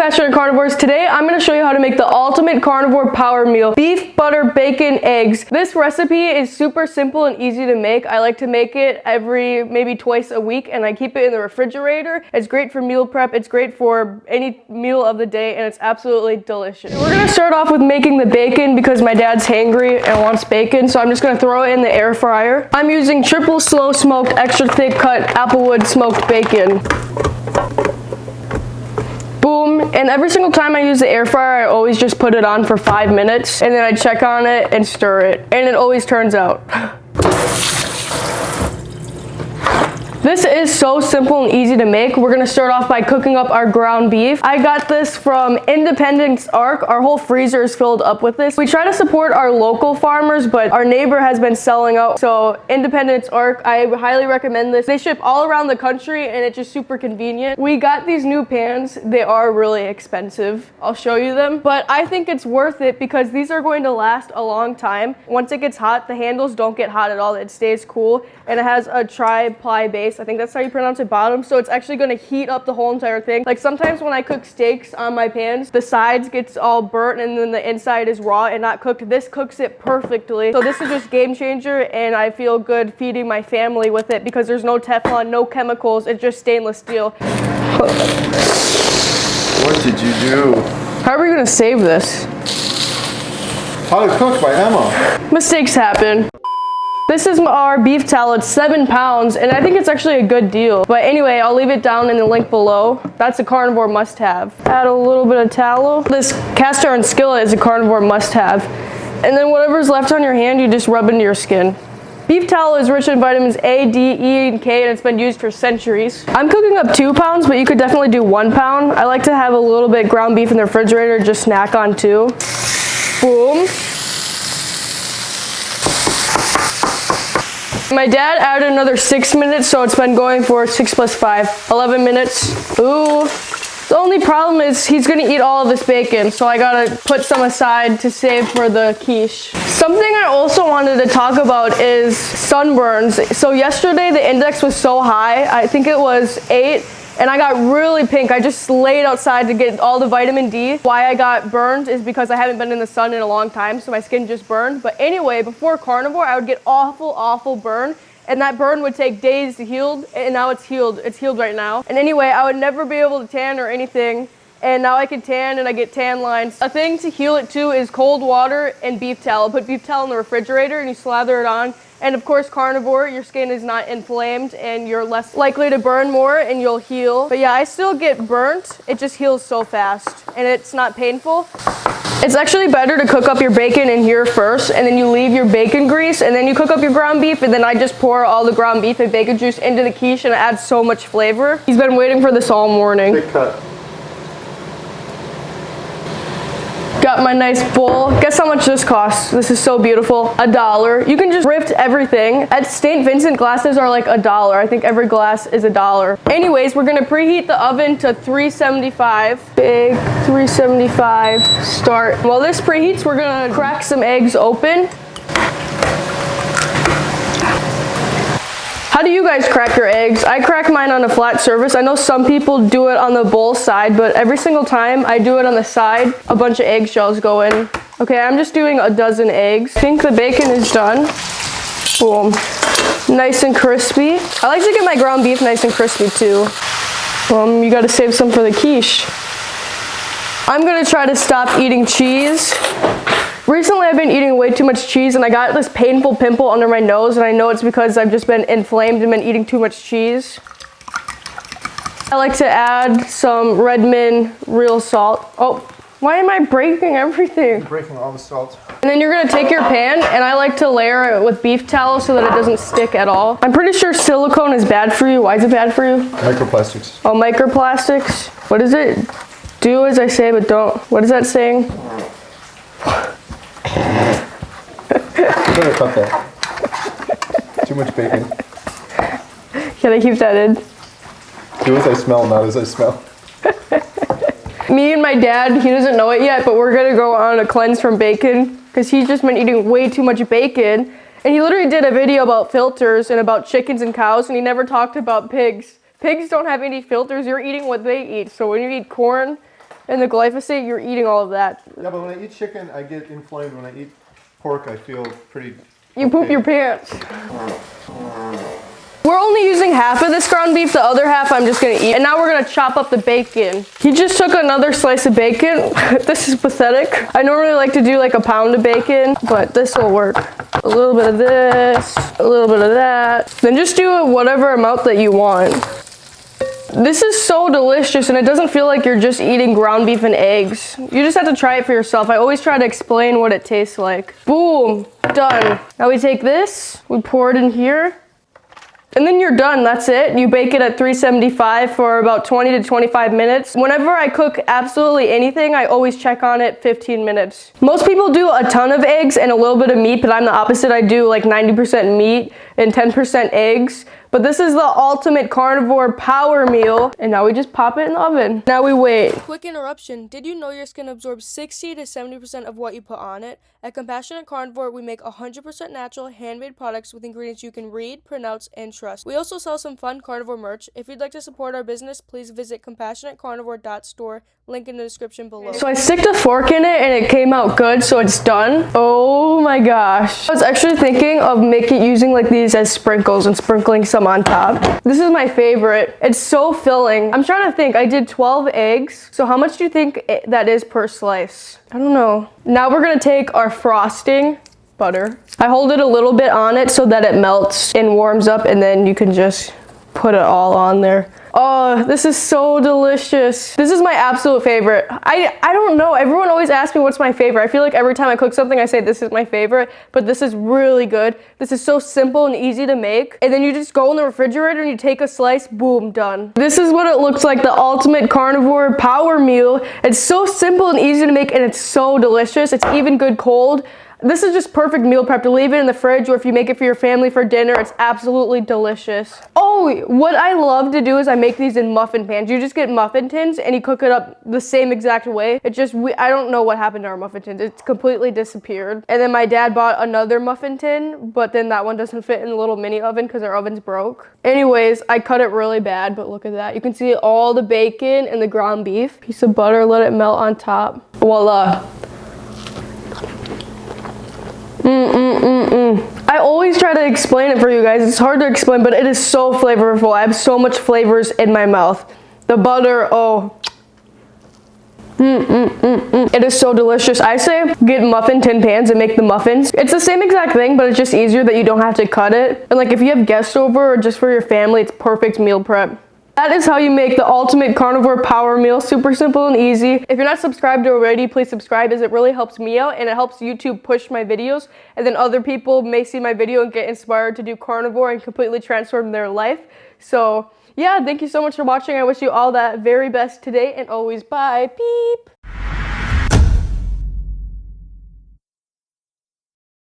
passionate carnivores. Today I'm going to show you how to make the ultimate carnivore power meal: beef, butter, bacon, eggs. This recipe is super simple and easy to make. I like to make it maybe twice a week, and I keep it in the refrigerator. It's great for meal prep. It's great for any meal of the day, and it's absolutely delicious. We're going to start off with making the bacon because my dad's hangry and wants bacon, so I'm just going to throw it in the air fryer. I'm using triple slow smoked extra thick cut applewood smoked bacon. Boom. And every single time I use the air fryer, I always just put it on for 5 minutes, and then I check on it and stir it, and it always turns out. This is so simple and easy to make. We're gonna start off by cooking up our ground beef. I got this from Independence Arc. Our whole freezer is filled up with this. We try to support our local farmers, but our neighbor has been selling out. So Independence Arc, I highly recommend this. They ship all around the country, and it's just super convenient. We got these new pans. They are really expensive. I'll show you them, but I think it's worth it because these are going to last a long time. Once it gets hot, the handles don't get hot at all. It stays cool, and it has a tri-ply base. I think that's how you pronounce it, bottom. So it's actually going to heat up the whole entire thing. Like sometimes when I cook steaks on my pans, the sides gets all burnt and then the inside is raw and not cooked. This cooks it perfectly. So this is just game changer, and I feel good feeding my family with it because there's no Teflon, no chemicals. It's just stainless steel. What did you do? How are we going to save this? How to Cook by Emma. Mistakes happen. This is our beef tallow. It's 7 pounds, and I think it's actually a good deal. But anyway, I'll leave it down in the link below. That's a carnivore must-have. Add a little bit of tallow. This cast iron skillet is a carnivore must-have. And then whatever's left on your hand, you just rub into your skin. Beef tallow is rich in vitamins A, D, E, and K, and it's been used for centuries. I'm cooking up 2 pounds, but you could definitely do 1 pound. I like to have a little bit ground beef in the refrigerator, just snack on too. Boom. My dad added another 6 minutes, so it's been going for 6 plus 5, 11 minutes. Ooh. The only problem is he's gonna eat all of this bacon, so I gotta put some aside to save for the quiche. Something I also wanted to talk about is sunburns. So yesterday the index was so high, I think it was 8, and I got really pink. I just laid outside to get all the vitamin D. Why I got burned is because I haven't been in the sun in a long time, so my skin just burned. But anyway, before carnivore, I would get awful burn, and that burn would take days to heal, and now it's healed. It's healed right now. And anyway, I would never be able to tan or anything, and now I can tan, and I get tan lines. A thing to heal it too is cold water and beef tallow. Put beef tallow in the refrigerator, and you slather it on. And of course, carnivore, your skin is not inflamed and you're less likely to burn more and you'll heal. But yeah, I still get burnt. It just heals so fast and it's not painful. It's actually better to cook up your bacon in here first, and then you leave your bacon grease, and then you cook up your ground beef, and then I just pour all the ground beef and bacon juice into the quiche, and it adds so much flavor. He's been waiting for this all morning. Big cut. Got my nice bowl. Guess how much this costs? This is so beautiful. $1. You can just rift everything. At St. Vincent, glasses are like $1. I think every glass is $1. Anyways, we're gonna preheat the oven to 375. Big 375. Start. While this preheats, we're gonna crack some eggs open. How do you guys crack your eggs? I crack mine on a flat surface. I know some people do it on the bowl side, but every single time I do it on the side, a bunch of eggshells go in. Okay, I'm just doing a dozen eggs. I think the bacon is done. Boom. Nice and crispy. I like to get my ground beef nice and crispy too. You gotta save some for the quiche. I'm gonna try to stop eating cheese. Recently, I've been eating way too much cheese, and I got this painful pimple under my nose, and I know it's because I've just been inflamed and been eating too much cheese. I like to add some Redmond real salt. Oh, why am I breaking everything? You're breaking all the salt. And then you're gonna take your pan, and I like to layer it with beef tallow so that it doesn't stick at all. I'm pretty sure silicone is bad for you. Why is it bad for you? Microplastics. Oh, microplastics. What is it? Do as I say, but don't. What is that saying? Better cut that. Too much bacon. Can I keep that in? Do as I smell, not as I smell. Me and my dad, he doesn't know it yet, but we're gonna go on a cleanse from bacon because he's just been eating way too much bacon. And he literally did a video about filters and about chickens and cows, and he never talked about pigs. Pigs don't have any filters. You're eating what they eat. So when you eat corn, And the glyphosate, you're eating all of that. Yeah, but when I eat chicken, I get inflamed. When I eat pork, I feel pretty... You poop your pants. We're only using half of this ground beef, the other half I'm just gonna eat. And now we're gonna chop up the bacon. He just took another slice of bacon. This is pathetic. I normally like to do like a pound of bacon, but this will work. A little bit of this, a little bit of that. Then just do whatever amount that you want. This is so delicious, and it doesn't feel like you're just eating ground beef and eggs. You just have to try it for yourself. I always try to explain what it tastes like. Boom, done. Now we take this, we pour it in here. And then you're done, that's it. You bake it at 375 for about 20 to 25 minutes. Whenever I cook absolutely anything, I always check on it 15 minutes. Most people do a ton of eggs and a little bit of meat, but I'm the opposite. I do like 90% meat and 10% eggs. But this is the ultimate carnivore power meal. And now we just pop it in the oven. Now we wait. Quick interruption. Did you know your skin absorbs 60 to 70% of what you put on it? At Compassionate Carnivore, we make 100% natural, handmade products with ingredients you can read, pronounce, and trust. We also sell some fun carnivore merch. If you'd like to support our business, please visit compassionatecarnivore.store. Link in the description below. So I sticked a fork in it and it came out good, so it's done. Oh my gosh. I was actually thinking of using like these as sprinkles and sprinkling some on top. This is my favorite. It's so filling. I'm trying to think. I did 12 eggs. So how much do you think that is per slice? I don't know. Now we're gonna take our frosting, butter. I hold it a little bit on it so that it melts and warms up, and then you can just put it all on there. Oh, this is so delicious. This is my absolute favorite. I don't know. Everyone always asks me what's my favorite. I feel like every time I cook something, I say this is my favorite, but this is really good. This is so simple and easy to make. And then you just go in the refrigerator and you take a slice, boom, done. This is what it looks like, the ultimate carnivore power meal. It's so simple and easy to make, and it's so delicious. It's even good cold. This is just perfect meal prep to leave it in the fridge, or if you make it for your family for dinner, it's absolutely delicious. Oh, what I love to do is I make these in muffin pans. You just get muffin tins and you cook it up the same exact way. It just, I don't know what happened to our muffin tins. It's completely disappeared. And then my dad bought another muffin tin, but then that one doesn't fit in the little mini oven because our oven's broke. Anyways, I cut it really bad, but look at that. You can see all the bacon and the ground beef. Piece of butter, let it melt on top. Voila. I always try to explain it for you guys. It's hard to explain, but it is so flavorful. I have so much flavors in my mouth. The butter, oh. It is so delicious. I say get muffin tin pans and make the muffins. It's the same exact thing, but it's just easier that you don't have to cut it. And like if you have guests over or just for your family, it's perfect meal prep. That is how you make the ultimate carnivore power meal. Super simple and easy. If you're not subscribed already, please subscribe, as it really helps me out and it helps YouTube push my videos. And then other people may see my video and get inspired to do carnivore and completely transform their life. So yeah, thank you so much for watching. I wish you all that very best today and always bye. Beep.